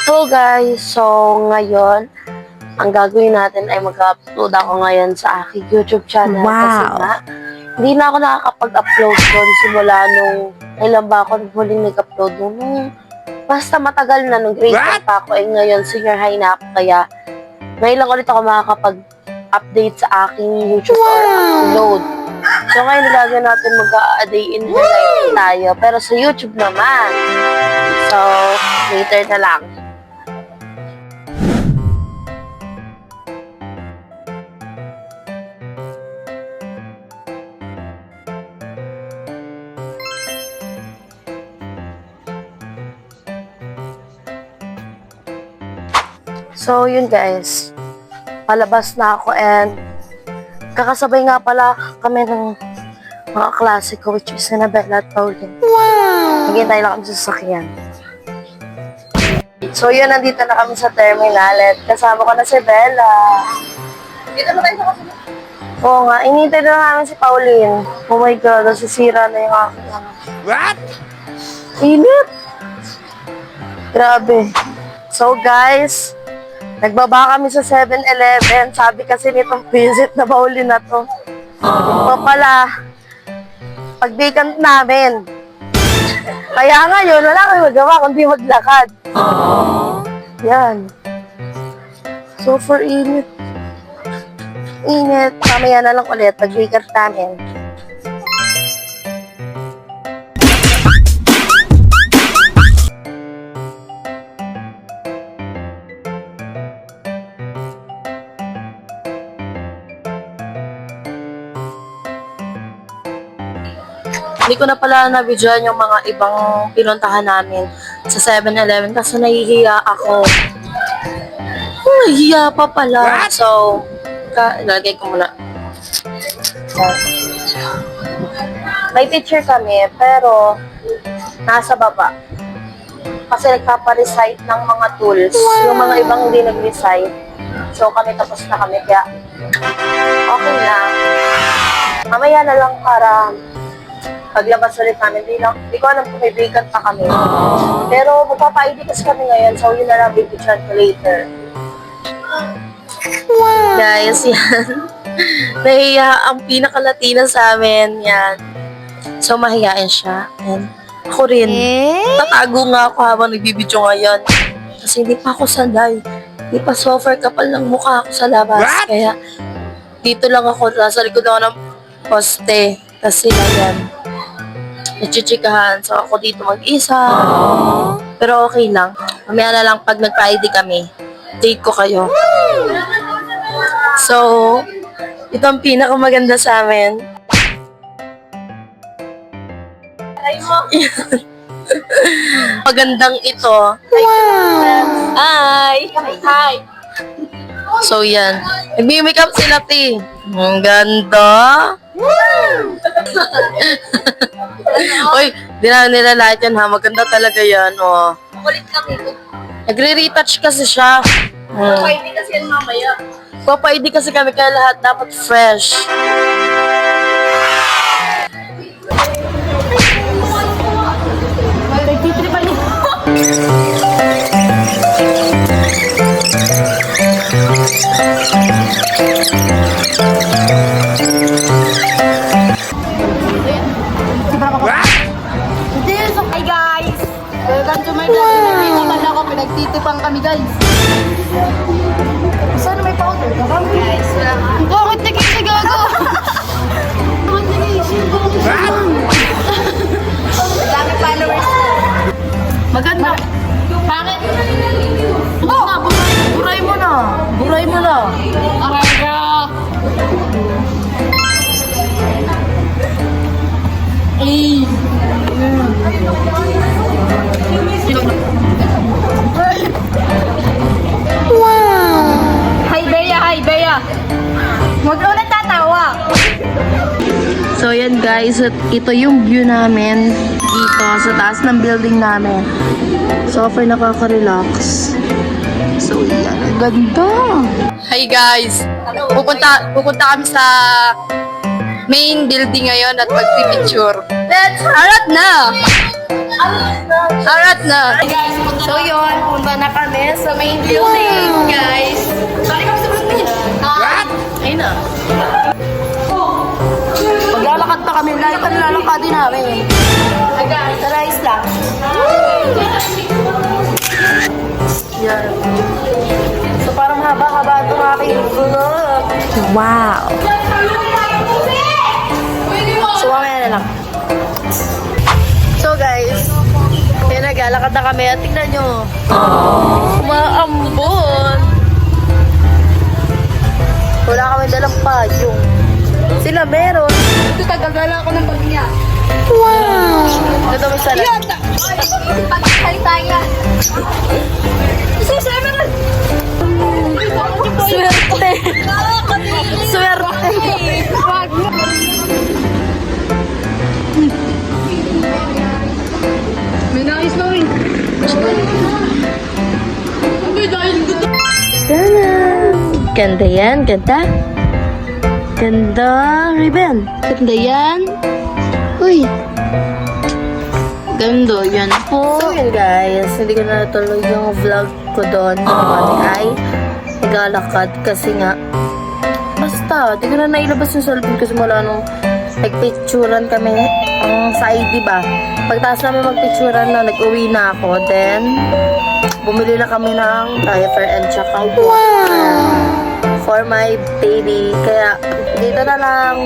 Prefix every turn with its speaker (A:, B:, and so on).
A: Hello guys! So, ngayon, ang gagawin natin ay mag-upload ako ngayon sa aking YouTube channel. Kasi nga, hindi na ako nakakapag-upload doon simula nung, ilan ba ako huling nag-upload nung, basta matagal na, nung grade 1 pa ako. Ngayon, senior high na ako, kaya ngayon lang ulit ako makakapag-update sa aking YouTube or upload. So, ngayon gagawin natin mag-a-day in the life tayo. Pero sa YouTube naman. So, later na lang. So, yun guys. Palabas na ako and kakasabay nga pala kami ng mga klase ko, which is Annabella at Pauline. Wow! Naghintay lang kami sa sasakyan. So, yun, nandito na kami sa terminal at kasama ko na si Bella. Dito na tayo sa kasama. Oo nga, inintay na namin si Pauline. Oh my God, nasisira na yung aking ano. What? Init! Grabe. So, guys, nagbaba kami sa 7-Eleven. Sabi kasi nitong visit na Pauline na to. Ito pala, pag-vacant namin. Kaya ngayon, wala kami magawa kundi maglakad. Yan. So, for init. Init. Mamaya na lang ulit pag-vacant namin. Hindi ko na pala na-videoan yung mga ibang pinuntahan namin sa 7-Eleven kasi nahihiya ako. Nahihiya pa pala. So, ilagay ko muna. May picture kami, pero nasa baba. Kasi nagpapa-recite ng mga tools. Yung mga ibang hindi nag-recite. So, kami tapos na kami. Kaya, okay lang. Mamaya na lang para paglabas ulit namin, di ko alam kung may vacant pa kami. Pero magpapa-ID kasi kami ngayon, so yun na lang bibigyan ko later. Wow! Guys, yan. Nahiya ang pinaka-Latina sa amin, yan. So, mahiyain siya. And ako rin. Tatago nga ako habang nagbibidyo ngayon. Kasi hindi pa ako sanay. Hindi pa software kapal ng mukha ako sa labas. What? Kaya, dito lang ako, nasa likod ako ng poste. Kasi yan. Nachichikahan. So, ako dito mag-isa. Pero okay lang. Mamaya na lang pag nagpa-ID kami. Date ko kayo. So, ito ang pinakamaganda sa amin. Magandang ito. Hi! Hi! So, yan. Nag-make-up sila, ti. Ang ganda. Uy, di na nila lahat yan ha. Maganda talaga yan, oh.
B: Makulit lang ito.
A: Nagre-retouch kasi siya.
B: Pwede kasi yan mamaya.
A: Papa-ID kasi kami kaya lahat dapat fresh.
B: Nagtitripan niyo. Hi guys! Welcome to my vlog. Nandito naman ako, pinagtitipang kami guys. Saan may powder ka ba? Guys, wala ka. Bakit naging si Gago? Bakit naging si Gago? Dami followers. Maganda. Bakit? Oh! Buray mo na. Buray mo na. Aga. Eh. Wow! Hi, Bea! Hi, Bea! Huwag ka nagtatawa!
A: So, yan guys. At ito yung view namin dito sa taas ng building namin. So, for nakaka-relax. So, yan. Ang ganda! Hi guys! Pupunta kami sa main building ngayon at magpipicture. Let's harap na!
B: Arat na. So yun, punta na kami sa main building, guys. Sorry kami sa building. What? Ayun na. Maglalakad pa kami. Lahat pa nilalakadin namin. Sa rice lang. Yan. So parang haba-haba itong aking vlog.
C: Wow.
B: So mamaya na lang. So guys, kaya naglalakad na kami at tignan nyo. Maambon. Wala kami dalang payong. Sila meron. Ito tagagala ako ng bag niya.
C: Wow.
B: Ito mo sana. Pagkakali tayo. Swerte. Swerte. May nais na rin. Abay, dahil gusto.
A: Ganda yan, ganda. Ganda, ribbon.
B: Ganda yan.
A: Uy.
B: Ganda yan po.
A: So yun guys, hindi ko na natuloy yung vlog ko doon. Kami ay naglalakad kasi nga basta, di ko na nailabas yung cellphone kasi mula nung nagpicturan kami ang sa ID ba. Pagtaas namin magpicturan na, nag-uwi na ako. Then, bumili na kami ng diaper and tsaka water for my baby. Kaya, dito na lang.